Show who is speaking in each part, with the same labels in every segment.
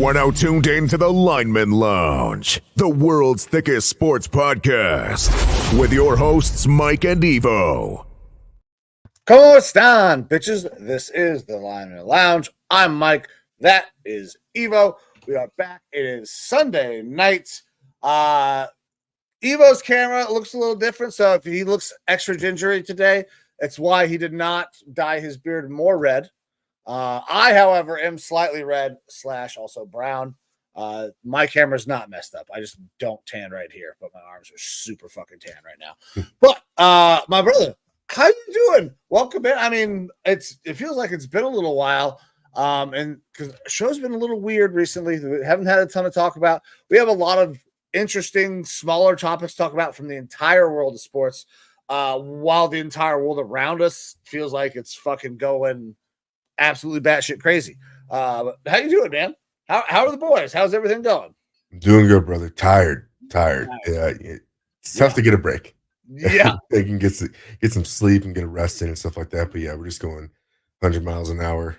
Speaker 1: are now tuned in to the Lineman Lounge, the world's thickest sports podcast, with your hosts, Mike and Evo.
Speaker 2: ¿Cómo están, bitches? This is the Lineman Lounge. I'm Mike. That is Evo. We are back. It is Sunday night. Evo's camera looks a little different, so if he looks extra gingery today, it's why he did not dye his beard more red. I, however, am slightly red / also brown. My camera's not messed up. I just don't tan right here, but my arms are super fucking tan right now. But my brother, how you doing? Welcome in. I mean, it feels like it's been a little while. And because the show's been a little weird recently. We haven't had a ton to talk about. We have a lot of interesting, smaller topics to talk about from the entire world of sports. While the entire world around us feels like it's fucking going absolutely batshit crazy. How you doing, man? How are the boys? How's everything going?
Speaker 3: I'm doing good, brother. Tired. Yeah, it's tough to get a break.
Speaker 2: Yeah,
Speaker 3: they can get some sleep and get a rest in and stuff like that. But yeah, we're just going 100 miles an hour,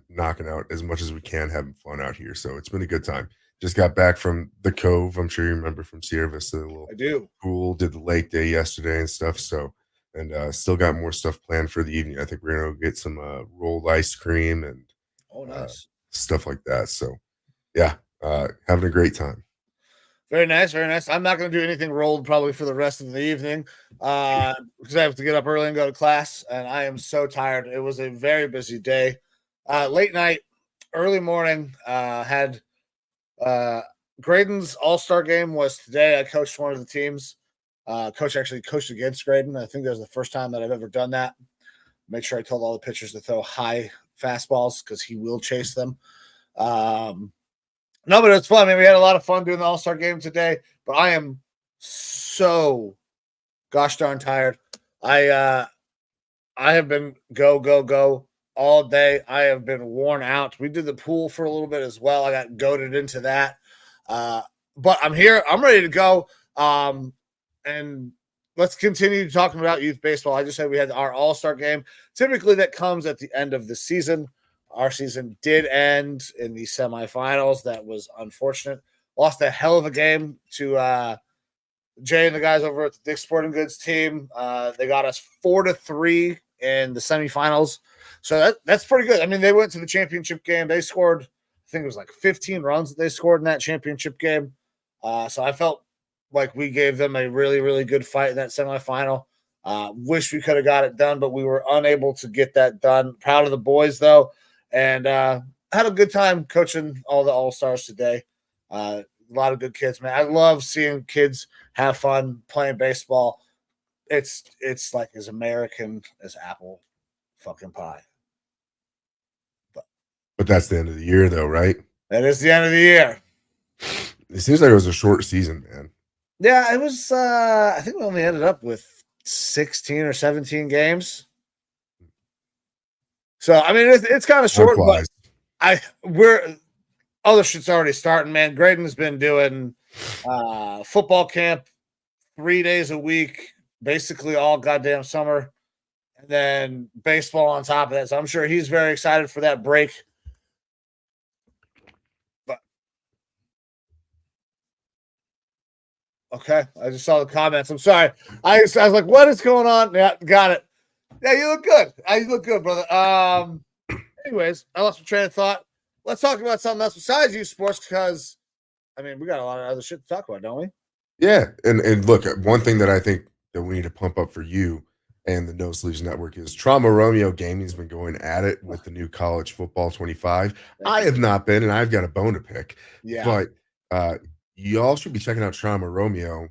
Speaker 3: knocking out as much as we can, having fun out here. So it's been a good time. Just got back from the Cove. I'm sure you remember from Sierra Vista.
Speaker 2: I do.
Speaker 3: Pool, did the lake day yesterday and stuff. So, and still got more stuff planned for the evening. I think we're gonna go get some rolled ice cream and
Speaker 2: nice
Speaker 3: stuff like that. So, yeah, having a great time.
Speaker 2: Very nice, very nice. I'm not going to do anything rolled probably for the rest of the evening because I have to get up early and go to class, and I am so tired. It was a very busy day. Late night, early morning, had Graydon's All-Star game was today. I coached one of the teams. Coach actually coached against Graydon. I think that was the first time that I've ever done that. Make sure I told all the pitchers to throw high fastballs because he will chase them. No, but it's fun. I mean, we had a lot of fun doing the All-Star game today, but I am so gosh darn tired. I have been go all day. I have been worn out. We did the pool for a little bit as well. I got goaded into that. But I'm here. I'm ready to go. And let's continue talking about youth baseball. I just said we had our All-Star game. Typically that comes at the end of the season. Our season did end in the semifinals. That was unfortunate. Lost a hell of a game to Jay and the guys over at the Dick's Sporting Goods team. They got us 4-3 in the semifinals. So that's pretty good. I mean, they went to the championship game. They scored, I think it was like 15 runs that they scored in that championship game. So I felt like we gave them a really, really good fight in that semifinal. Wish we could have got it done, but we were unable to get that done. Proud of the boys, though. And had a good time coaching all the All-Stars today. A lot of good kids, man. I love seeing kids have fun playing baseball. It's like as American as apple fucking pie.
Speaker 3: But that's the end of the year, though, right?
Speaker 2: That is the end of the year.
Speaker 3: It seems like it was a short season, man.
Speaker 2: Yeah, it was. I think we only ended up with 16 or 17 games. So I mean, it's kind of short, but other shit's already starting, man. Graydon's been doing football camp 3 days a week, basically all goddamn summer, and then baseball on top of that. So I'm sure he's very excited for that break. But okay, I just saw the comments. I'm sorry. I was like, what is going on? Yeah, got it. Yeah, you look good. You look good, brother. Anyways, I lost my train of thought. Let's talk about something else besides youth sports because, I mean, we got a lot of other shit to talk about, don't we?
Speaker 3: Yeah, and look, one thing that I think that we need to pump up for you and the No Sleeves Network is Trauma Romeo Gaming's been going at it with the new college football 25. I have not been, and I've got a bone to pick.
Speaker 2: Yeah.
Speaker 3: But y'all should be checking out Trauma Romeo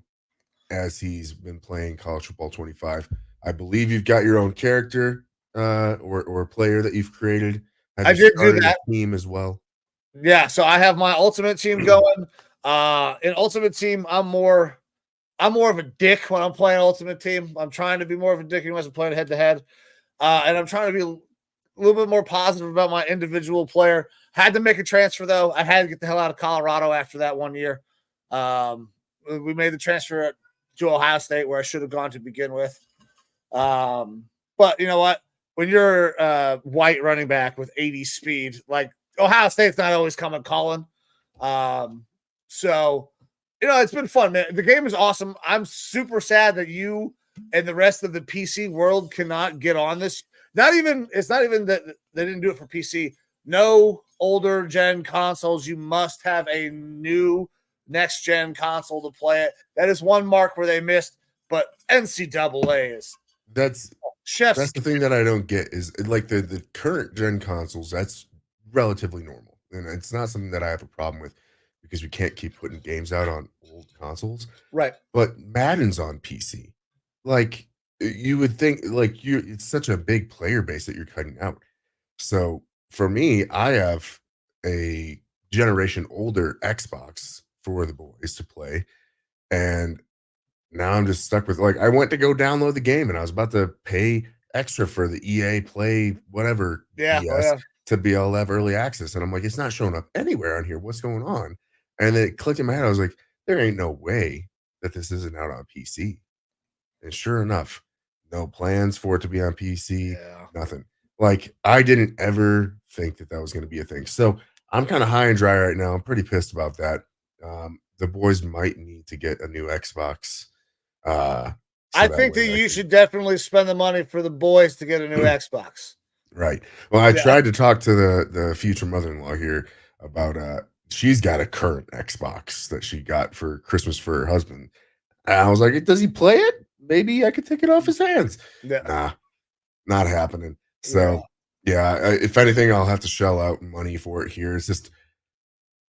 Speaker 3: as he's been playing college football 25. I believe you've got your own character or player that you've created.
Speaker 2: I did do that.
Speaker 3: Team as well.
Speaker 2: Yeah, so I have my ultimate team going. In ultimate team, I'm more of a dick when I'm playing ultimate team. I'm trying to be more of a dick when I'm playing head to head, and I'm trying to be a little bit more positive about my individual player. Had to make a transfer though. I had to get the hell out of Colorado after that 1 year. We made the transfer to Ohio State where I should have gone to begin with. But you know what? When you're a white running back with 80 speed, like Ohio State's not always coming calling. So, it's been fun, man. The game is awesome. I'm super sad that you and the rest of the PC world cannot get on this. It's not even that they didn't do it for PC. No older gen consoles. You must have a new next gen console to play it. That is one mark where they missed, but NCAA is
Speaker 3: That's
Speaker 2: chef's.
Speaker 3: the thing that I don't get is like the current gen consoles. That's relatively normal, and it's not something that I have a problem with because we can't keep putting games out on old consoles.
Speaker 2: Right.
Speaker 3: But Madden's on PC. Like you would think, it's such a big player base that you're cutting out. So for me, I have a generation older Xbox for the boys to play, and now I'm just stuck with I went to go download the game and I was about to pay extra for the EA Play whatever BS to be able to have early access. And I'm like, it's not showing up anywhere on here. What's going on? And then it clicked in my head. I was like, there ain't no way that this isn't out on PC. And sure enough, no plans for it to be on PC, nothing. Like I didn't ever think that was going to be a thing. So I'm kind of high and dry right now. I'm pretty pissed about that. The boys might need to get a new Xbox.
Speaker 2: I think that you should definitely spend the money for the boys to get a new Xbox.
Speaker 3: Right. Well, I tried to talk to the future mother-in-law here about she's got a current Xbox that she got for Christmas for her husband. And I was like, does he play it? Maybe I could take it off his hands.
Speaker 2: Yeah.
Speaker 3: Nah, not happening. So if anything, I'll have to shell out money for it here.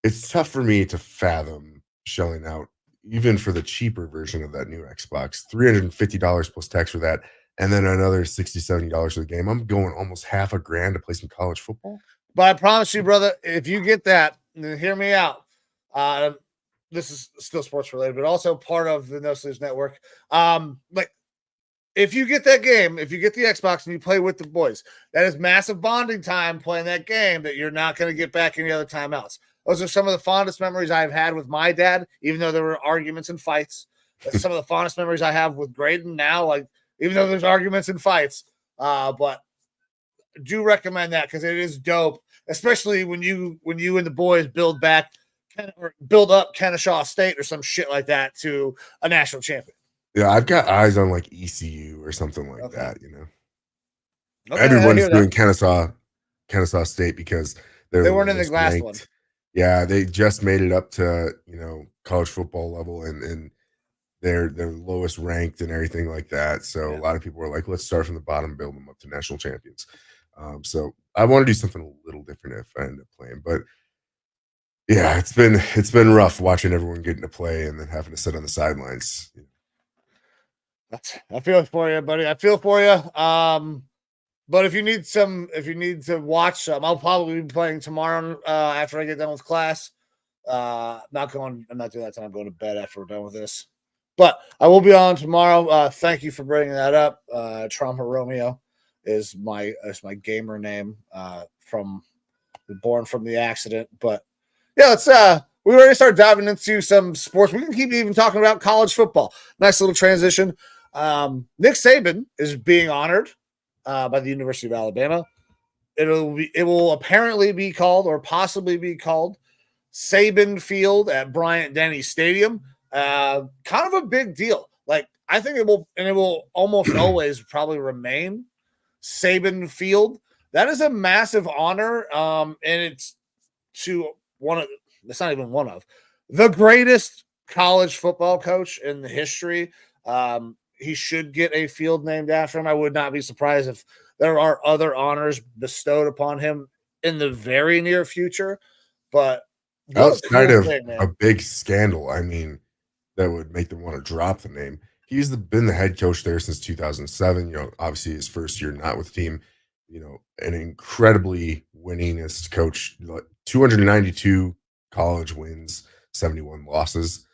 Speaker 3: It's tough for me to fathom shelling out even for the cheaper version of that new Xbox, $350 plus tax for that, and then another $60, $70 for the game. I'm going almost $1,000 to play some college football.
Speaker 2: But I promise you, brother, if you get that, then hear me out. This is still sports related, but also part of the No Sleeves Network. If you get that game, if you get the Xbox and you play with the boys, that is massive bonding time playing that game that you're not going to get back any other timeouts. Those are some of the fondest memories I've had with my dad, even though there were arguments and fights. That's some of the fondest memories I have with Graydon now, even though there's arguments and fights. But do recommend that because it is dope, especially when you and the boys build up Kennesaw State or some shit like that to a national champion.
Speaker 3: Yeah, I've got eyes on ECU or something like that,
Speaker 2: Okay,
Speaker 3: everyone's doing Kennesaw State because
Speaker 2: they weren't in the last one.
Speaker 3: Yeah, they just made it up to college football level and they're lowest ranked and everything like that. So a lot of people are like, let's start from the bottom, build them up to national champions. So I want to do something a little different if I end up playing, but yeah, it's been rough watching everyone getting to play and then having to sit on the sidelines.
Speaker 2: I feel for you, buddy. I feel for you. But if you need to watch some, I'll probably be playing tomorrow after I get done with class. I'm not doing that tonight. I'm going to bed after we're done with this. But I will be on tomorrow. Thank you for bringing that up. Trauma Romeo is my gamer name born from the accident. But yeah, let's we already started diving into some sports. We can keep even talking about college football. Nice little transition. Nick Saban is being honored by the University of Alabama. It will apparently be called or possibly be called Saban Field at Bryant-Denny Stadium. Kind of a big deal. I think it will almost always probably remain Saban Field. That is a massive honor. And it's to it's not even one of the greatest college football coach in the history. He should get a field named after him. I would not be surprised if there are other honors bestowed upon him in the very near future. But
Speaker 3: outside of a big scandal, that would make them want to drop the name. He's been the head coach there since 2007. Obviously his first year not with the team. An incredibly winningest coach. 292 college wins, 71 losses.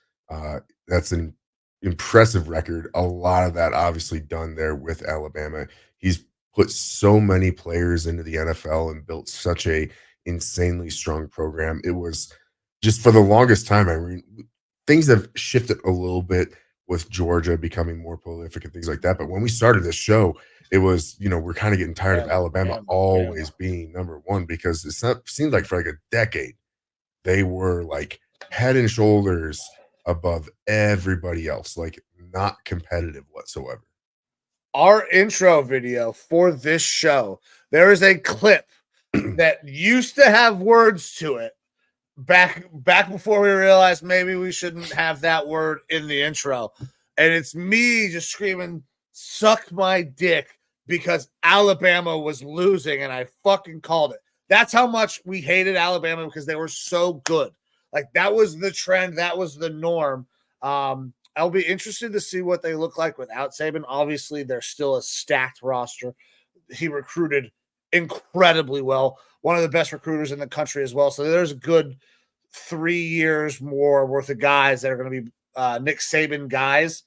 Speaker 3: That's an impressive record. A lot of that obviously done there with Alabama. He's put so many players into the NFL and built such a insanely strong program. It was just for the longest time. Things have shifted a little bit with Georgia becoming more prolific and things like that. But when we started this show, it was, we're kind of getting tired of Alabama always being number one because it seemed like for a decade they were like head and shoulders above everybody else, like not competitive whatsoever.
Speaker 2: Our intro video for this show, there is a clip that used to have words to it back before we realized maybe we shouldn't have that word in the intro. And it's me just screaming, "Suck my dick," because Alabama was losing and I fucking called it. That's how much we hated Alabama, because they were so good. Like, that was the trend, that was the norm. I'll be interested to see what they look like without Saban. Obviously, they're still a stacked roster. He recruited incredibly well, one of the best recruiters in the country as well. So there's a good 3 years more worth of guys that are going to be Nick Saban guys.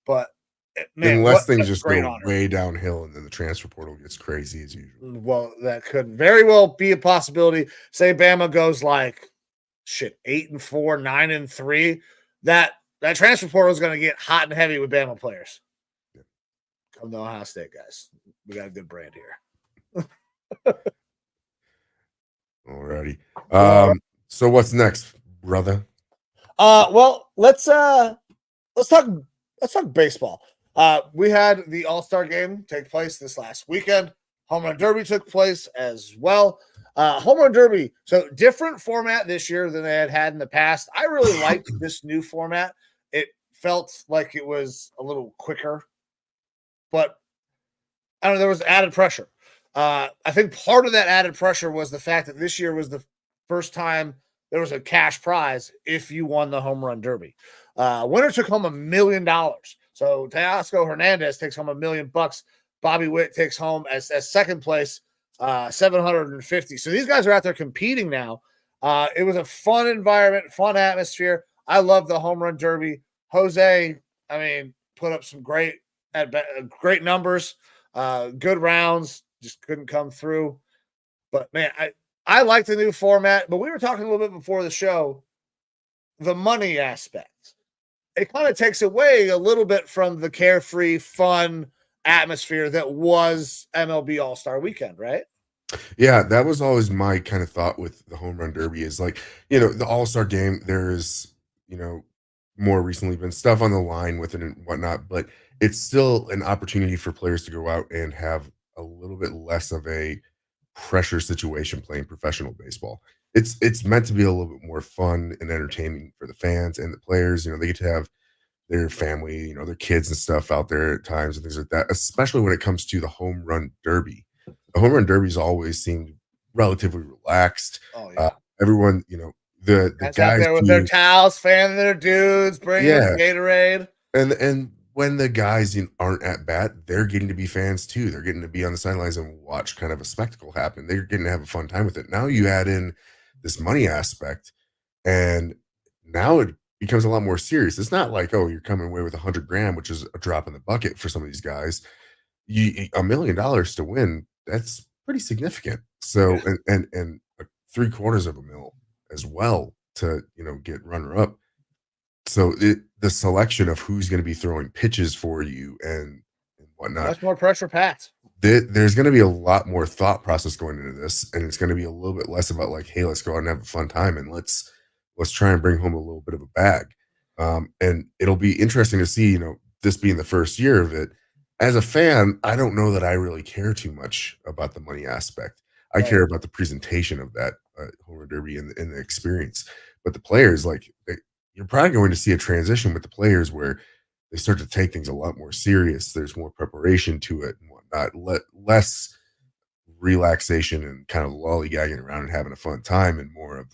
Speaker 2: But man,
Speaker 3: Unless
Speaker 2: what
Speaker 3: things
Speaker 2: a
Speaker 3: just
Speaker 2: great
Speaker 3: go
Speaker 2: honor.
Speaker 3: way downhill and then the transfer portal gets crazy as usual.
Speaker 2: Well, that could very well be a possibility. Say Bama goes like 8-4, 9-3. That transfer portal is going to get hot and heavy with Bama players.
Speaker 3: Yeah.
Speaker 2: Come to Ohio State, guys. We got a good brand here.
Speaker 3: Alrighty. So what's next, brother?
Speaker 2: Well, let's talk baseball. We had the All-Star game take place this last weekend. Home Run Derby took place as well. Home Run Derby, so different format this year than they had in the past. I really liked this new format. It felt like it was a little quicker, but I don't know, there was added pressure. I think part of that added pressure was the fact that this year was the first time there was a cash prize if you won the Home Run Derby. Winner took home $1 million. So Teoscar Hernandez takes home $1 million. Bobby Witt takes home as second place, 750. So these guys are out there competing now. It was a fun environment, fun atmosphere. I love the Home Run Derby. Jose, I mean, put up some great numbers, good rounds, just couldn't come through. But man, I like the new format, but we were talking a little bit before the show, the money aspect. It kind of takes away a little bit from the carefree, fun atmosphere that was MLB All-Star Weekend, right?
Speaker 3: Yeah, that was always my kind of thought with the Home Run Derby is like, the All-Star game, there's, more recently been stuff on the line with it and whatnot, but it's still an opportunity for players to go out and have a little bit less of a pressure situation playing professional baseball. It's meant to be a little bit more fun and entertaining for the fans and the players. They get to have their family, their kids and stuff out there at times and things like that, especially when it comes to the Home Run Derby. The Home Run Derby's always seemed relatively relaxed.
Speaker 2: Oh, yeah.
Speaker 3: Everyone, the
Speaker 2: Guys
Speaker 3: guys
Speaker 2: out there with their towels, fanning their dudes, bringing them Gatorade.
Speaker 3: And when the guys aren't at bat, they're getting to be fans too. They're getting to be on the sidelines and watch kind of a spectacle happen. They're getting to have a fun time with it. Now you add in this money aspect, and now it becomes a lot more serious. It's not like, oh, you're coming away with $100,000, which is a drop in the bucket for some of these guys. $1 million to win, that's pretty significant. So, and $750,000 as well to, get runner up. So the selection of who's going to be throwing pitches for you and whatnot.
Speaker 2: Much more pressure packed.
Speaker 3: There's going to be a lot more thought process going into this, and it's going to be a little bit less about like, hey, let's go out and have a fun time and let's try and bring home a little bit of a bag. And it'll be interesting to see, this being the first year of it. As a fan, I don't know that I really care too much about the money aspect. I care about the presentation of that Home Run Derby and the experience. But the players, you're probably going to see a transition with the players where they start to take things a lot more serious. There's more preparation to it and whatnot, less relaxation and kind of lollygagging around and having a fun time, and more of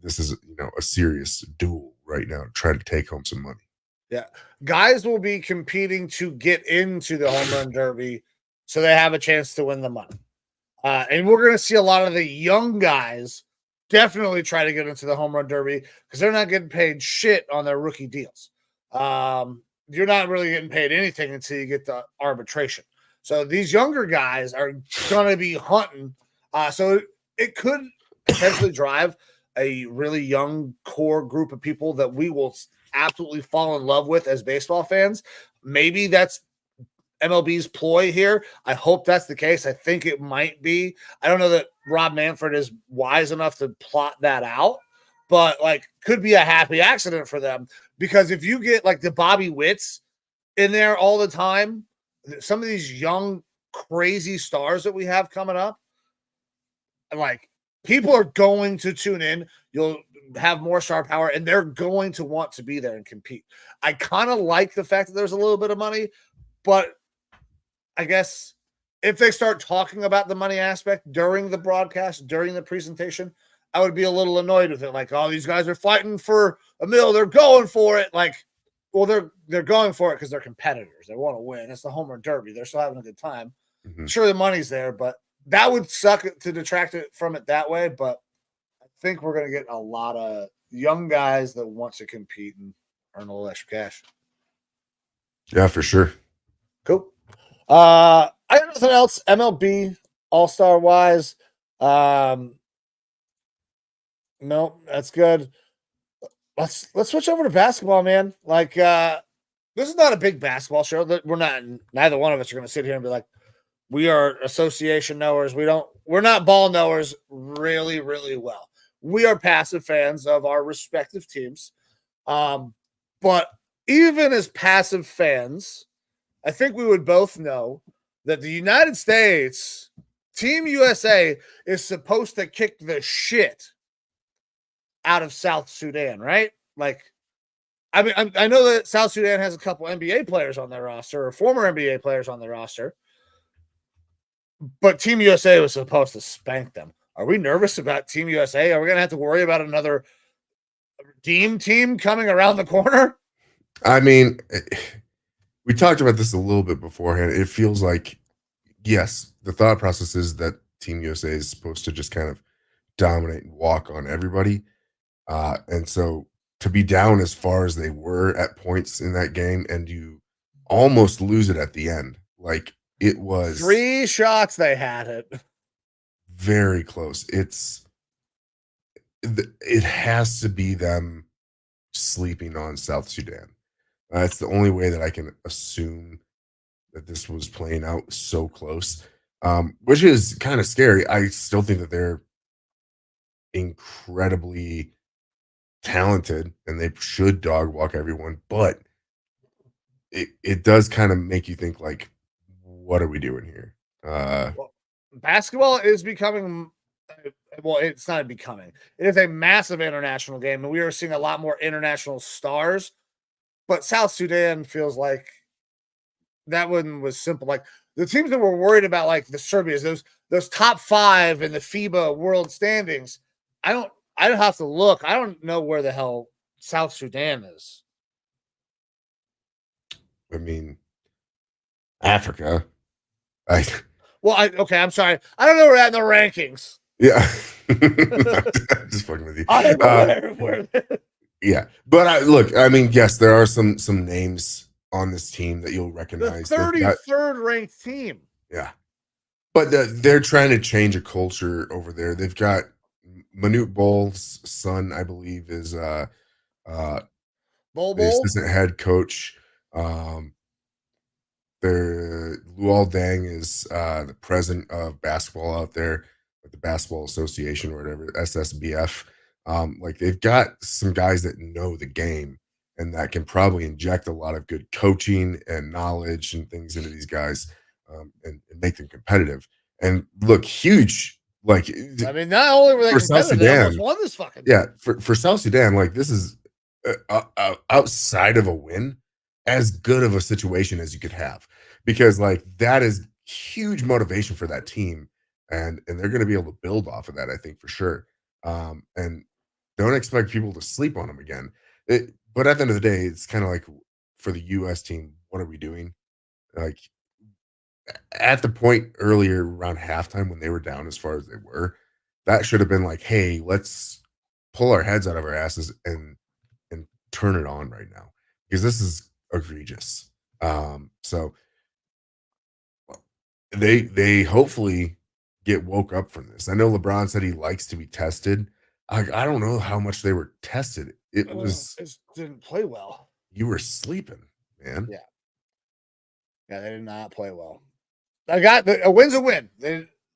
Speaker 3: this is a serious duel right now to try to take home some money.
Speaker 2: Yeah, guys will be competing to get into the Home Run Derby, so they have a chance to win the money. And we're going to see a lot of the young guys definitely try to get into the Home Run Derby because they're not getting paid shit on their rookie deals. You're not really getting paid anything until you get the arbitration. So these younger guys are going to be hunting. So it could potentially drive a really young core group of people that we will absolutely fall in love with as baseball fans. Maybe that's MLB's ploy here. I hope that's the case. I think it might be. I don't know that Rob Manfred is wise enough to plot that out, but like could be a happy accident for them because if you get like the Bobby Witts in there all the time, some of these young crazy stars that we have coming up, like people are going to tune in. You'll have more star power and they're going to want to be there and compete. I kind of like the fact that there's a little bit of money, but I guess if they start talking about the money aspect during the broadcast, during the presentation, I would be a little annoyed with it. Like, oh, these guys are fighting for a mill. They're going for it. Like, well, they're going for it because they're competitors. They want to win. It's the home run derby. They're still having a good time.
Speaker 3: Mm-hmm.
Speaker 2: Sure, the money's there, but that would suck to detract it from it that way. But I think we're going to get a lot of young guys that want to compete and earn a little extra cash.
Speaker 3: Yeah, for sure.
Speaker 2: Cool. I got nothing else. MLB All-Star wise. No, that's good. Let's switch over to basketball, man. Like this is not a big basketball show. That neither one of us are gonna sit here and be like, we are association knowers. We're not ball knowers really, really well. We are passive fans of our respective teams. But even as passive fans, I think we would both know that the United States, Team USA, is supposed to kick the shit out of South Sudan, right? Like, I mean, I know that South Sudan has a couple NBA players on their roster or former NBA players on their roster, but Team USA was supposed to spank them. Are we nervous about Team USA? Are we going to have to worry about another team coming around the corner?
Speaker 3: I mean, we talked about this a little bit beforehand. It feels like, yes, the thought process is that Team USA is supposed to just kind of dominate and walk on everybody. And so to be down as far as they were at points in that game and you almost lose it at the end, like it was
Speaker 2: 3 shots they had it.
Speaker 3: Very close. It has to be them sleeping on South Sudan. It's the only way that I can assume that this was playing out so close, which is kind of scary. I still think that they're incredibly talented and they should dog walk everyone, but it does kind of make you think like, what are we doing here?
Speaker 2: Well, basketball is becoming, well, it's not becoming. It is a massive international game, and we are seeing a lot more international stars. But South Sudan feels like that one was simple. Like the teams that were worried about, like the Serbias, those top 5 in the FIBA world standings. I don't have to look. I don't know where the hell South Sudan is.
Speaker 3: I mean, Africa.
Speaker 2: Okay, I'm sorry. I don't know where at in the rankings.
Speaker 3: Yeah. Just fucking with you.
Speaker 2: I don't know where.
Speaker 3: Yeah. But look, I mean, yes, there are some names on this team that you'll recognize.
Speaker 2: The 33rd ranked team.
Speaker 3: Yeah. But they're trying to change a culture over there. They've got Manute Bol's son, I believe, is the assistant head coach. Luol Deng is the president of basketball out there with the Basketball Association or whatever, SSBF. Like they've got some guys that know the game and that can probably inject a lot of good coaching and knowledge and things into these guys and make them competitive. And look, huge. Like,
Speaker 2: I mean, not only were they competitive, they almost won this fucking thing.
Speaker 3: Yeah, for South Sudan, like this is outside of a win, as good of a situation as you could have, because like that is huge motivation for that team, and they're going to be able to build off of that, I think, for sure. And don't expect people to sleep on them again. But at the end of the day, it's kind of like for the U.S. team, what are we doing? Like at the point earlier around halftime when they were down as far as they were, that should have been like, hey, let's pull our heads out of our asses and turn it on right now, because this is egregious. So they hopefully get woke up from this. I know LeBron said he likes to be tested. I don't know how much they were tested. It
Speaker 2: didn't play well.
Speaker 3: You were sleeping, man.
Speaker 2: Yeah. Yeah, they did not play well. A win's a win.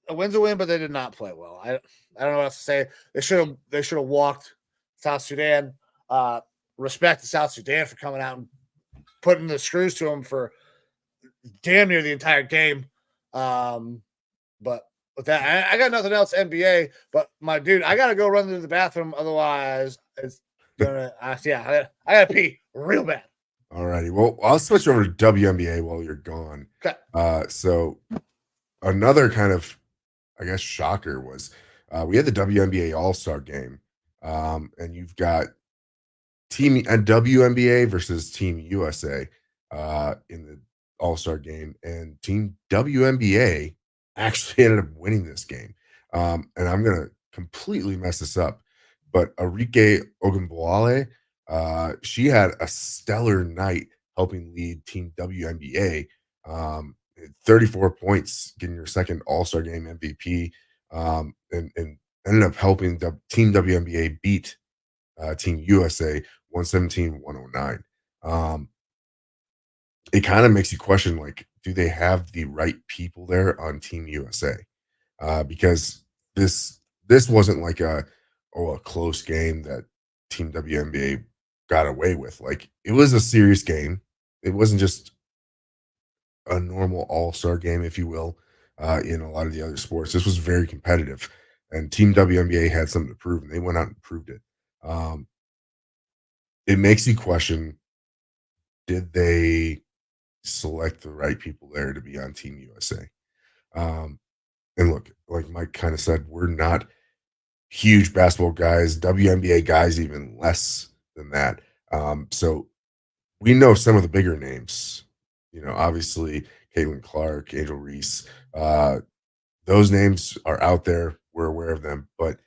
Speaker 2: A win's a win, but they did not play well. I don't know what else to say. They should have walked South Sudan. Respect to South Sudan for coming out and putting the screws to them for damn near the entire game. But with that, I got nothing else NBA. But my dude, I gotta go run to the bathroom. Otherwise, it's gonna. I gotta pee real bad.
Speaker 3: All righty. Well, I'll switch over to WNBA while you're gone.
Speaker 2: Okay.
Speaker 3: So another kind of, I guess, shocker was we had the WNBA All-Star game, and you've got Team WNBA versus Team USA in the All-Star game, and Team WNBA actually ended up winning this game. And I'm gonna completely mess this up, but Arike Ogunbowale, she had a stellar night helping lead Team WNBA. 34 points, getting your second All-Star game MVP, and ended up helping the Team WNBA beat Team USA 117-109. It kind of makes you question, like, do they have the right people there on Team USA? Because this wasn't like a close game that Team WNBA got away with. Like, it was a serious game. It wasn't just a normal all-star game, if you will, in a lot of the other sports. This was very competitive, and Team WNBA had something to prove, and they went out and proved it. It makes you question, did they select the right people there to be on Team USA? And look, like Mike kind of said, we're not huge basketball guys, WNBA guys even less than that. So we know some of the bigger names, obviously Caitlin Clark, Angel Reese, those names are out there. We're aware of them, but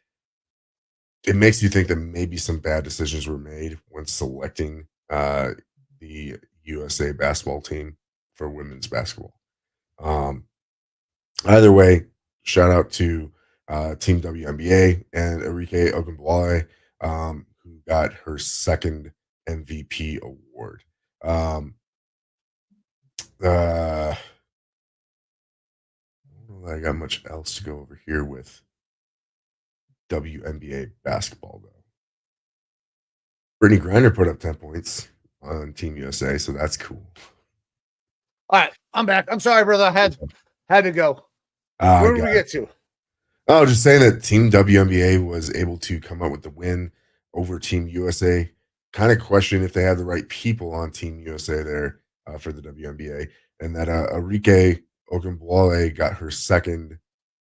Speaker 3: it makes you think that maybe some bad decisions were made when selecting the USA basketball team for women's basketball. Either way, shout out to Team WNBA and Arike Ogunbowale, who got her second MVP award. I don't know that I got much else to go over here with WNBA basketball, though. Brittany Griner put up 10 points on Team USA, so that's cool.
Speaker 2: All right, I'm back. I'm sorry, brother. I had to go. Where did we get to?
Speaker 3: Oh, just saying that Team WNBA was able to come up with the win over Team USA. Kind of question if they had the right people on Team USA there for the WNBA, and that Arike Ogunbowale got her second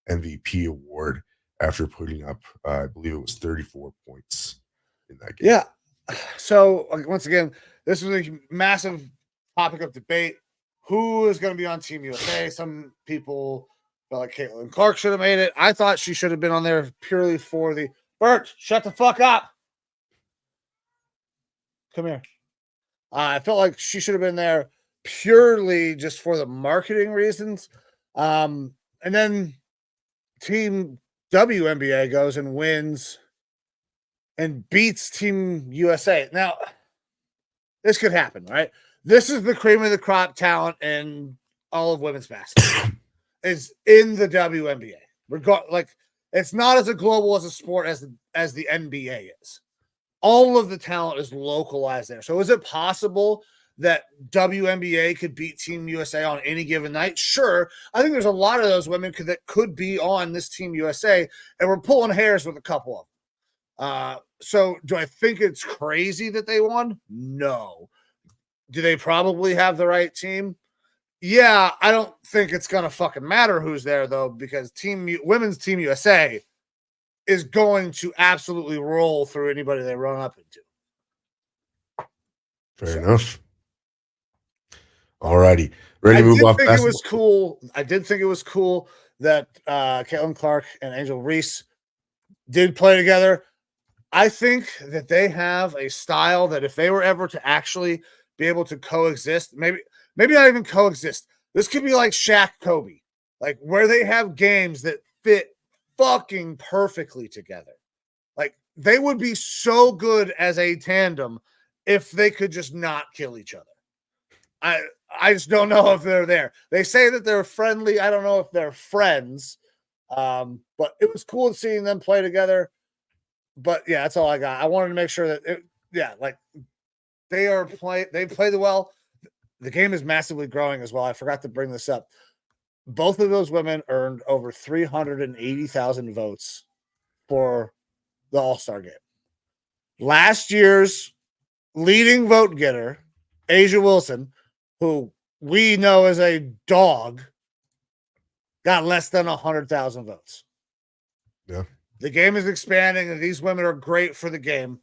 Speaker 3: MVP award after putting up, I believe it was 34 points in that game.
Speaker 2: Yeah. So once again, this was a massive topic of debate. Who is going to be on Team USA? Some people felt like Caitlin Clark should have made it. I thought she should have been on there purely for the Bert. Shut the fuck up. Come here. I felt like she should have been there purely just for the marketing reasons. And then Team WNBA goes and wins and beats Team USA. Now, this could happen, right? This is the cream of the crop talent in all of women's basketball. Is in the WNBA. It's not as a global as a sport as the NBA is. All of the talent is localized there. So is it possible that WNBA could beat Team USA on any given night? Sure. I think there's a lot of those women that could be on this Team USA, and we're pulling hairs with a couple of them. So do I think it's crazy that they won? No. Do they probably have the right team? Yeah, I don't think it's going to fucking matter who's there, though, because women's Team USA is going to absolutely roll through anybody they run up into.
Speaker 3: Fair enough. All righty. Ready to move off basketball?
Speaker 2: I did think it was cool that Caitlin Clark and Angel Reese did play together. I think that they have a style that if they were ever to actually be able to coexist, maybe not even coexist. This could be like Shaq Kobe, like where they have games that fit fucking perfectly together. Like they would be so good as a tandem if they could just not kill each other. I just don't know if they're there. They say that they're friendly. I don't know if they're friends. But it was cool seeing them play together. But yeah, that's all I got. I wanted to make sure that they play well. The game is massively growing as well. I forgot to bring this up. Both of those women earned over 380,000 votes for the All-Star game. Last year's leading vote getter, Asia Wilson, who we know as a dog, got less than 100,000 votes.
Speaker 3: Yeah.
Speaker 2: The game is expanding, and these women are great for the game.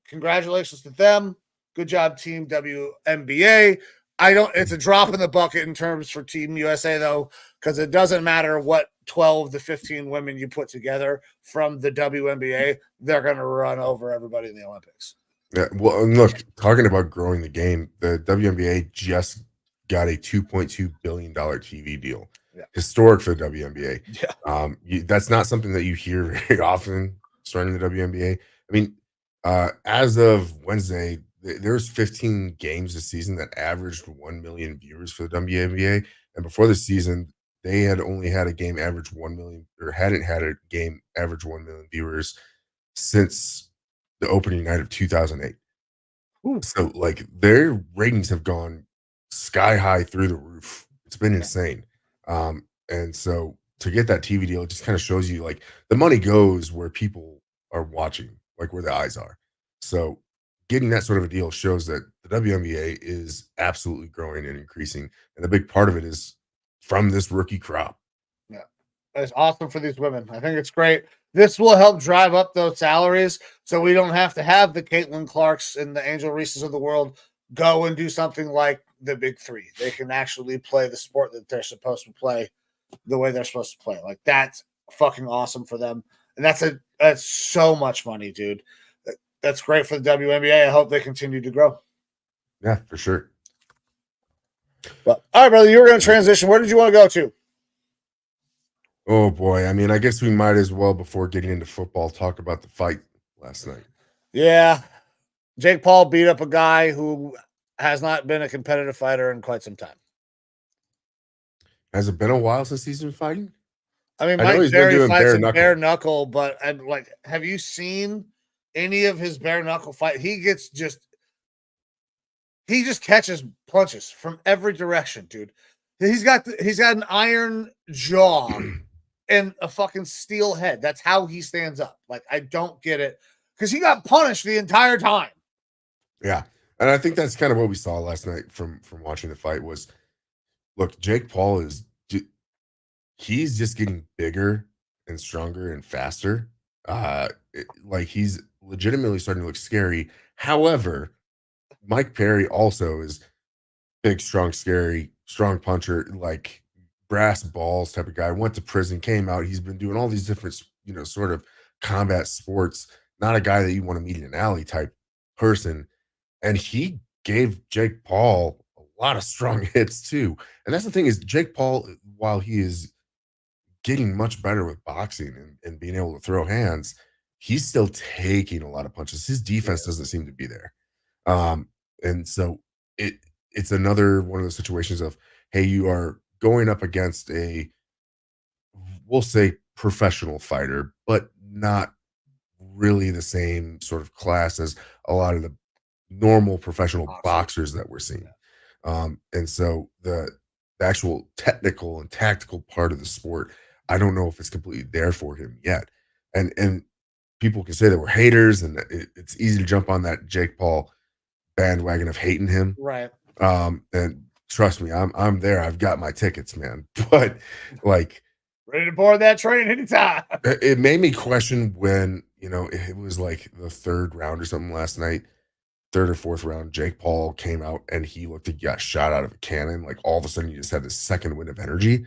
Speaker 2: Congratulations to them. Good job, Team WNBA. It's a drop in the bucket in terms for Team USA, though, because it doesn't matter what 12 to 15 women you put together from the WNBA, they're going to run over everybody in the Olympics.
Speaker 3: Yeah. Well, and look, talking about growing the game, the WNBA just got a $2.2 billion TV deal.
Speaker 2: Yeah.
Speaker 3: Historic for the WNBA.
Speaker 2: Yeah.
Speaker 3: That's not something that you hear very often starting the WNBA. I mean, as of Wednesday, there's 15 games this season that averaged 1 million viewers for the WNBA. And before the season, they had only had a game average 1 million, or hadn't had a game average 1 million viewers since the opening night of 2008.
Speaker 2: Ooh.
Speaker 3: So, like, their ratings have gone sky high through the roof. It's been insane. And so to get that TV deal, it just kind of shows you, like, the money goes where people are watching, like where the eyes are. So getting that sort of a deal shows that the WNBA is absolutely growing and increasing. And a big part of it is from this rookie crop.
Speaker 2: Yeah. It's awesome for these women. I think it's great. This will help drive up those salaries so we don't have to have the Caitlin Clarks and the Angel Reeses of the world go and do something like the big three. They can actually play the sport that they're supposed to play the way they're supposed to play. Like, that's fucking awesome for them. And that's so much money, dude. That's great for the WNBA. I hope they continue to grow.
Speaker 3: Yeah, for sure.
Speaker 2: But all right, brother, you were going to transition. Where did you want to go to?
Speaker 3: Oh boy. I mean, I guess we might as well, before getting into football, talk about the fight last night.
Speaker 2: Yeah. Jake Paul beat up a guy who has not been a competitive fighter in quite some time.
Speaker 3: Has it been a while since he's been fighting?
Speaker 2: I mean,
Speaker 3: I know
Speaker 2: Mike
Speaker 3: he's been
Speaker 2: Berry
Speaker 3: doing
Speaker 2: fights in
Speaker 3: bare
Speaker 2: bare knuckle, but have you seen any of his bare knuckle fight? He just catches punches from every direction, dude. He's got an iron jaw and a fucking steel head. That's how he stands up. Like, I don't get it, because he got punished the entire time.
Speaker 3: Yeah. And I think that's kind of what we saw last night from watching the fight was, look, Jake Paul he's just getting bigger and stronger and faster. Like, he's legitimately starting to look scary. However, Mike Perry also is big, strong, scary, strong puncher, like brass balls type of guy. Went to prison, came out. He's been doing all these different, sort of combat sports. Not a guy that you want to meet in an alley type person. And he gave Jake Paul a lot of strong hits too. And that's the thing is, Jake Paul, while he is getting much better with boxing and being able to throw hands, he's still taking a lot of punches. His defense doesn't seem to be there. And so it's another one of those situations of, hey, you are going up against we'll say professional fighter, but not really the same sort of class as a lot of the normal professional boxers that we're seeing. And so the actual technical and tactical part of the sport, I don't know if it's completely there for him yet. And people can say that we're haters, and it's easy to jump on that Jake Paul bandwagon of hating him.
Speaker 2: Right.
Speaker 3: And trust me, I'm there. I've got my tickets, man. But, like,
Speaker 2: ready to board that train anytime.
Speaker 3: It made me question when, it was like the third round or something last night, third or fourth round, Jake Paul came out and he looked like he got shot out of a cannon. Like, all of a sudden he just had this second wind of energy.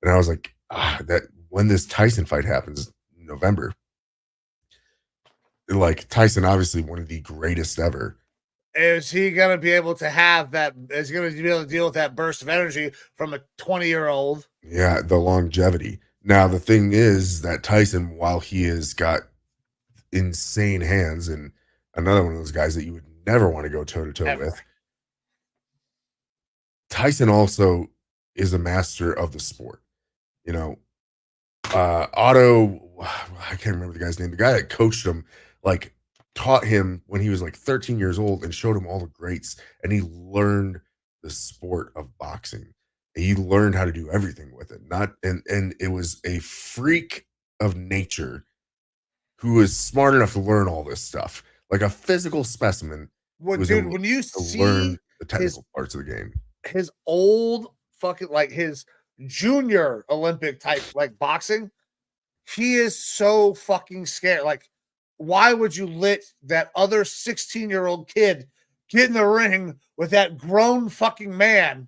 Speaker 3: And I was like, that when this Tyson fight happens in November, like, Tyson, obviously one of the greatest ever.
Speaker 2: Is he going to be able to have that? Is he going to be able to deal with that burst of energy from a 20-year-old?
Speaker 3: Yeah, the longevity. Now, the thing is that Tyson, while he has got insane hands and another one of those guys that you would never want to go toe-to-toe with, Tyson also is a master of the sport. You know, Otto, I can't remember the guy's name. The guy that coached him, like, taught him when he was like 13 years old and showed him all the greats, and he learned the sport of boxing. He learned how to do everything with it. And it was a freak of nature who was smart enough to learn all this stuff, like a physical specimen.
Speaker 2: Well,
Speaker 3: Was
Speaker 2: dude,
Speaker 3: able
Speaker 2: when you
Speaker 3: to learn
Speaker 2: see
Speaker 3: the
Speaker 2: his
Speaker 3: technical parts of the game.
Speaker 2: his old fucking like his junior Olympic type like boxing, he is so fucking scared. Like, why would you let that other 16-year-old kid get in the ring with that grown fucking man?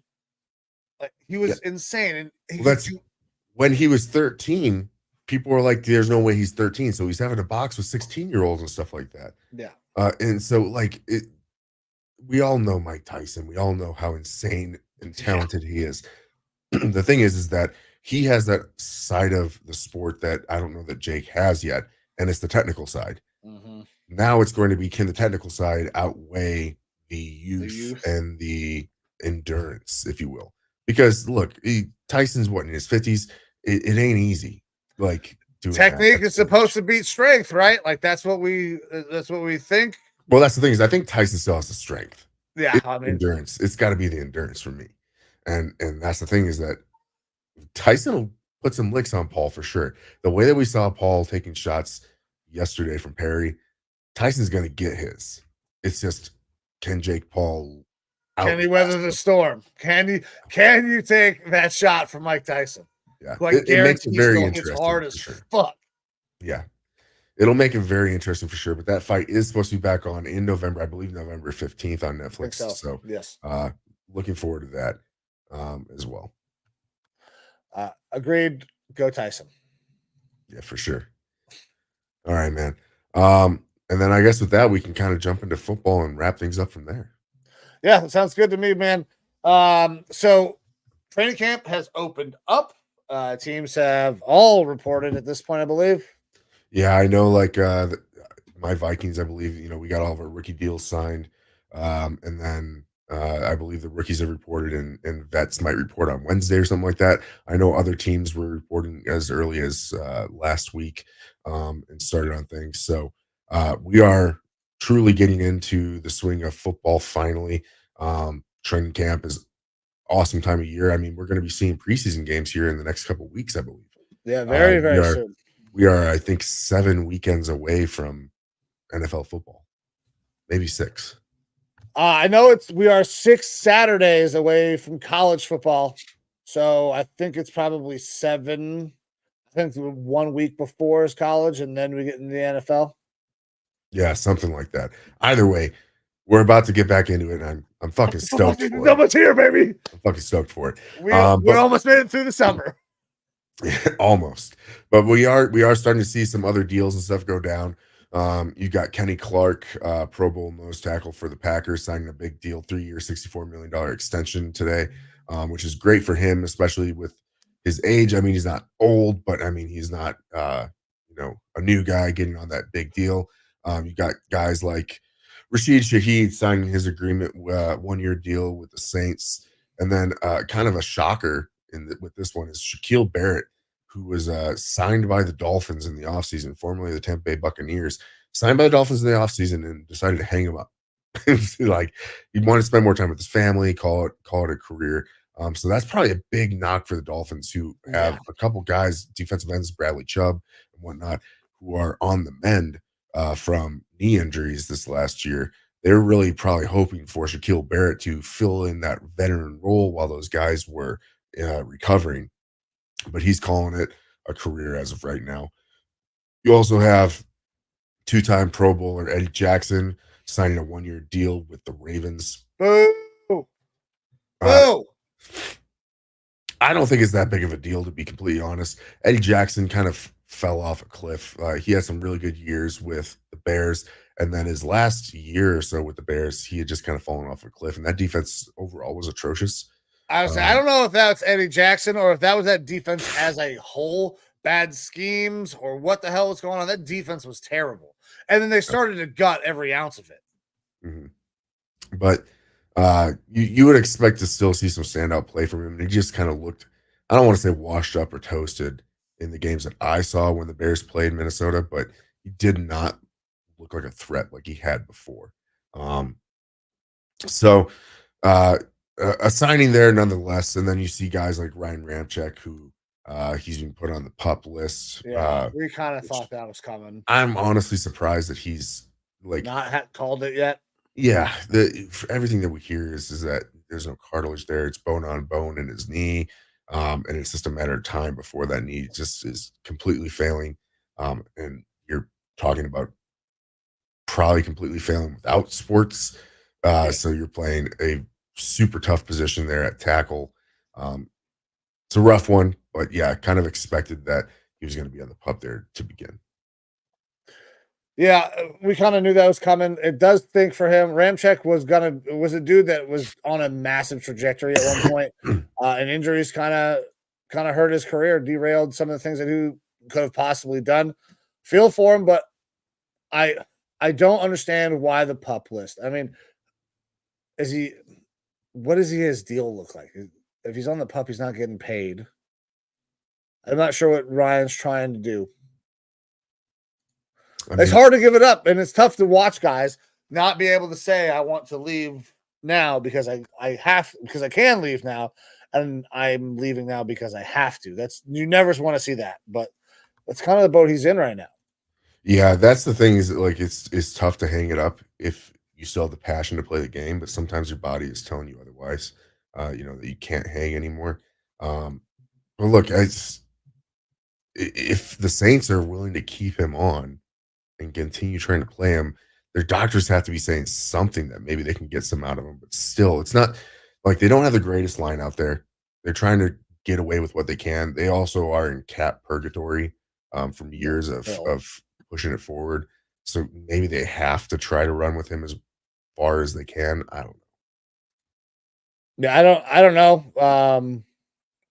Speaker 2: Like, he was insane. And
Speaker 3: That's when he was 13. People were like, "There's no way he's 13." So he's having to box with 16-year-olds and stuff like that.
Speaker 2: Yeah.
Speaker 3: And so, like, we all know Mike Tyson. We all know how insane and talented he is. The thing is that he has that side of the sport that I don't know that Jake has yet, and it's the technical side.
Speaker 2: Mm-hmm.
Speaker 3: Now it's going to be, can the technical side outweigh the youth and the endurance, if you will? Because look, Tyson's what, in his 50s. It ain't easy. Like,
Speaker 2: technique is supposed to beat strength, right? Like that's what we think.
Speaker 3: Well, that's the thing, is I think Tyson still has the strength.
Speaker 2: Yeah, I mean,
Speaker 3: endurance. It's got to be the endurance for me. And that's the thing, is that Tyson will put some licks on Paul for sure. The way that we saw Paul taking shots yesterday from Perry, Tyson's going to get his. It's just, can Jake Paul
Speaker 2: can he weather the storm? Can you take that shot from Mike Tyson?
Speaker 3: Yeah,
Speaker 2: it makes it very interesting. It's hard as
Speaker 3: sure.
Speaker 2: Fuck.
Speaker 3: Yeah, it'll make it very interesting for sure. But that fight is supposed to be back on in November, I believe, November 15th on Netflix. So
Speaker 2: yes,
Speaker 3: looking forward to that as well.
Speaker 2: Agreed. Go Tyson.
Speaker 3: Yeah, for sure. All right, man. And then I guess with that, we can kind of jump into football and wrap things up from there.
Speaker 2: Yeah, it sounds good to me, man. So training camp has opened up. Teams have all reported at this point, I believe.
Speaker 3: Yeah, I know. Like my Vikings, I believe, we got all of our rookie deals signed, and then I believe the rookies have reported, and vets might report on Wednesday or something like that. I know other teams were reporting as early as last week and started on things. So we are truly getting into the swing of football finally. Training camp is awesome time of year. I mean, we're going to be seeing preseason games here in the next couple of weeks, I believe.
Speaker 2: Yeah, very soon.
Speaker 3: We are, I think, 7 weekends away from NFL football, maybe 6.
Speaker 2: I know we are 6 Saturdays away from college football, so I think it's probably 7. I think 1 week before is college, and then we get in the NFL.
Speaker 3: Yeah, something like that. Either way, we're about to get back into it, and I'm fucking stoked for it.
Speaker 2: Someone's here, baby.
Speaker 3: I'm fucking stoked for it.
Speaker 2: We almost made it through the summer.
Speaker 3: Almost. But we are starting to see some other deals and stuff go down. You got Kenny Clark, Pro Bowl nose tackle for the Packers, signing a big deal, 3-year, $64 million extension today, which is great for him, especially with his age. I mean, he's not old, but I mean, he's not, a new guy getting on that big deal. You got guys like Rashid Shaheed signing his agreement, 1-year deal with the Saints. And then kind of a shocker with this one is Shaquille Barrett, who was signed by the Dolphins in the offseason, formerly the Tampa Bay Buccaneers, signed by the Dolphins in the offseason and decided to hang him up. Like, he wanted to spend more time with his family, call it a career. So that's probably a big knock for the Dolphins, who have a couple guys, defensive ends, Bradley Chubb and whatnot, who are on the mend from knee injuries this last year. They're really probably hoping for Shaquille Barrett to fill in that veteran role while those guys were recovering. But he's calling it a career as of right now. You also have 2-time Pro Bowler Eddie Jackson signing a 1-year deal with the Ravens.
Speaker 2: Boo!
Speaker 3: I don't think it's that big of a deal, to be completely honest. Eddie Jackson kind of fell off a cliff. He had some really good years with the Bears, and then his last year or so with the Bears, he had just kind of fallen off a cliff, and that defense overall was atrocious.
Speaker 2: I don't know if that's Eddie Jackson or if that was that defense as a whole, bad schemes or what the hell was going on. That defense was terrible. And then they started to gut every ounce of it.
Speaker 3: Mm-hmm. But You would expect to still see some standout play from him. And he just kind of looked, I don't want to say washed up or toasted in the games that I saw when the Bears played Minnesota, but he did not look like a threat like he had before. Um, so uh, a signing there nonetheless. And then you see guys like Ryan Ramczyk, who he's been put on the pup list.
Speaker 2: Yeah, we kind of
Speaker 3: Which
Speaker 2: thought that was coming.
Speaker 3: I'm honestly surprised that he's like,
Speaker 2: Not called it yet.
Speaker 3: yeah, for everything that we hear is that there's no cartilage there. It's bone on bone in his knee, and it's just a matter of time before that knee just is completely failing. And you're talking about probably completely failing without sports.
Speaker 2: Yeah.
Speaker 3: So you're playing a super tough position there at tackle. Um, it's a rough one, but yeah, kind of expected that he was going to be on the pup there to begin.
Speaker 2: Yeah, we kind of knew that was coming. It does think for him. Ramczyk was a dude that was on a massive trajectory at one point, and injuries kind of hurt his career, derailed some of the things that he could have possibly done. Feel for him, but I don't understand why the pup list. I mean, is he? What does his deal look like? If he's on the pup, he's not getting paid. I'm not sure what Ryan's trying to do. It's hard to give it up, and it's tough to watch guys not be able to say, I want to leave now because I can leave now, and I'm leaving now because I have to. You never want to see that, but that's kind of the boat he's in right now.
Speaker 3: Yeah, that's the thing is that, like, it's tough to hang it up if you still have the passion to play the game, but sometimes your body is telling you otherwise, that you can't hang anymore. But look, if the Saints are willing to keep him on and continue trying to play him, their doctors have to be saying something that maybe they can get some out of him. But still, it's not like they don't have the greatest line out there. They're trying to get away with what they can. They also are in cap purgatory from years of pushing it forward. So maybe they have to try to run with him as far as they can. I don't know.
Speaker 2: Yeah, I don't know.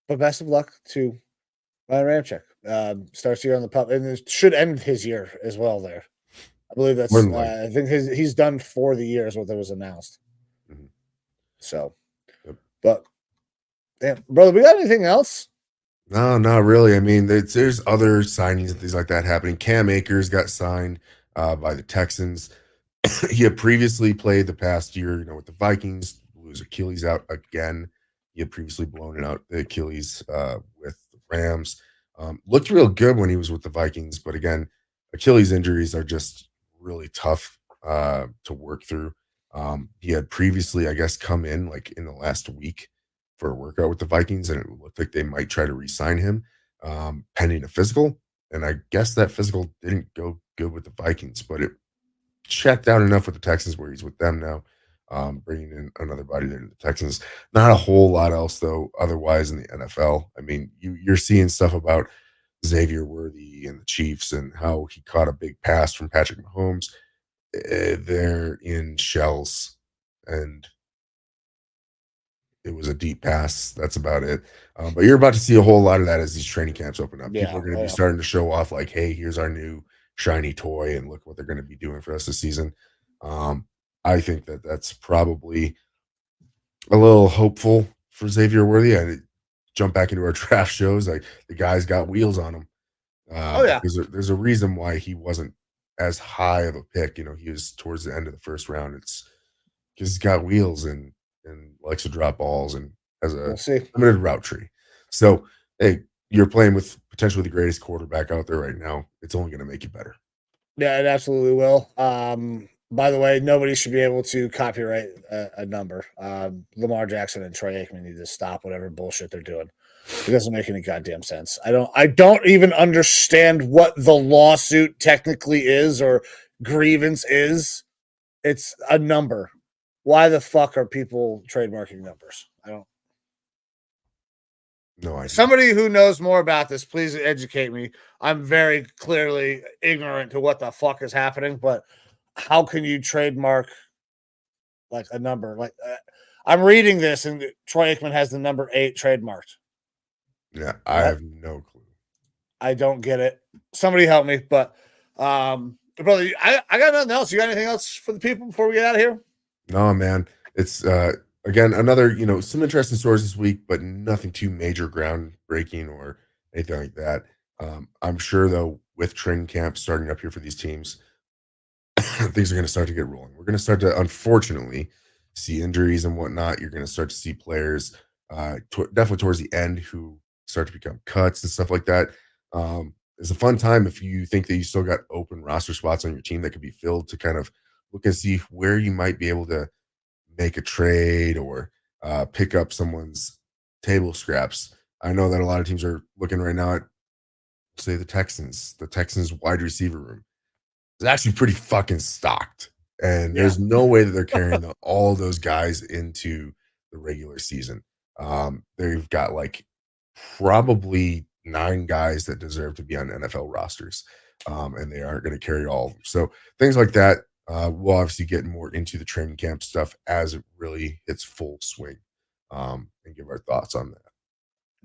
Speaker 2: But best of luck to Ryan Ramczyk. Starts here on the pup, and it should end his year as well there. I believe that's. I think he's done for the year is what that was announced.
Speaker 3: Mhm.
Speaker 2: So,
Speaker 3: Yep.
Speaker 2: but damn, brother, we got anything else?
Speaker 3: No, not really. I mean, there's other signings and things like that happening. Cam Akers got signed by the Texans. He had previously played the past year, with the Vikings, blew his Achilles out again. He had previously blown it out, the Achilles, with the Rams. Looked real good when he was with the Vikings, but again, Achilles injuries are just really tough to work through. He had previously, I guess, come in like in the last week for a workout with the Vikings, and it looked like they might try to re-sign him pending a physical. And I guess that physical didn't go good with the Vikings, but it checked out enough with the Texans where he's with them now. Bringing in another body there to the Texans. Not a whole lot else though. Otherwise, in the NFL, I mean, you're seeing stuff about Xavier Worthy and the Chiefs and how he caught a big pass from Patrick Mahomes. They're in shells, and it was a deep pass. That's about it. But you're about to see a whole lot of that as these training camps open up. People are going to be starting to show off, like, "Hey, here's our new shiny toy, and look what they're going to be doing for us this season." I think that that's probably a little hopeful for Xavier Worthy. I jump back into our draft shows. Like, the guy's got wheels on him. There's a reason why he wasn't as high of a pick. He was towards the end of the first round. It's because he's got wheels and likes to drop balls and has a limited route tree. So, hey, you're playing with potentially the greatest quarterback out there right now. It's only going to make you better.
Speaker 2: Yeah, it absolutely will. By the way, nobody should be able to copyright a number. Lamar Jackson and Troy Aikman need to stop whatever bullshit they're doing. It doesn't make any goddamn sense. I don't even understand what the lawsuit technically is or grievance is. It's a number. Why the fuck are people trademarking numbers? I don't.
Speaker 3: No idea.
Speaker 2: Somebody who knows more about this, please educate me. I'm very clearly ignorant to what the fuck is happening, but how can you trademark like a number? Like I'm reading this, and Troy Aikman has the number 8 trademarked.
Speaker 3: Yeah, I have no clue.
Speaker 2: I don't get it. Somebody help me. But brother, I got nothing else. You got anything else for the people before we get out of here?
Speaker 3: No, man. it's again another some interesting stories this week, but nothing too major groundbreaking or anything like that. I'm sure though, with training camp starting up here for these teams, things are going to start to get rolling. We're going to start to, unfortunately, see injuries and whatnot. You're going to start to see players, definitely towards the end, who start to become cuts and stuff like that. It's a fun time if you think that you still got open roster spots on your team that could be filled, to kind of look and see where you might be able to make a trade or pick up someone's table scraps. I know that a lot of teams are looking right now at, say, the Texans. The Texans wide receiver room is actually pretty fucking stocked, and there's no way that they're carrying all those guys into the regular season. They've got like probably 9 guys that deserve to be on NFL rosters, and they aren't going to carry all of them. So things like that, we'll obviously get more into the training camp stuff as it really hits full swing, and give our thoughts on that.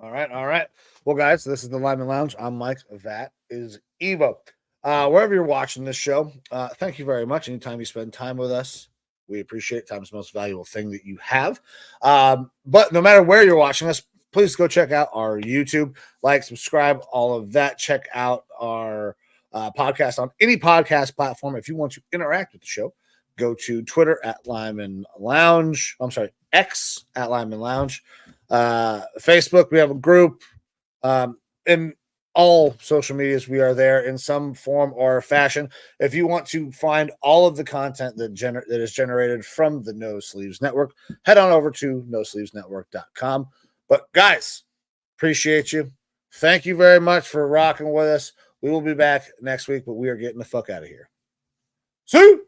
Speaker 2: All right. Well, guys, this is the Lineman Lounge. I'm Mike. That is Evo. Wherever you're watching this show, thank you very much. Anytime you spend time with us, we appreciate it. Time's the most valuable thing that you have. But no matter where you're watching us, please go check out our YouTube, like, subscribe, all of that. Check out our podcast on any podcast platform. If you want to interact with the show, go to Twitter at Lineman Lounge. I'm sorry, X at Lineman Lounge. Facebook, we have a group. In all social medias, we are there in some form or fashion. If you want to find all of the content that is generated from the No Sleeves Network, head on over to nosleevesnetwork.com. But guys, appreciate you. Thank you very much for rocking with us. We will be back next week, but we are getting the fuck out of here. See you.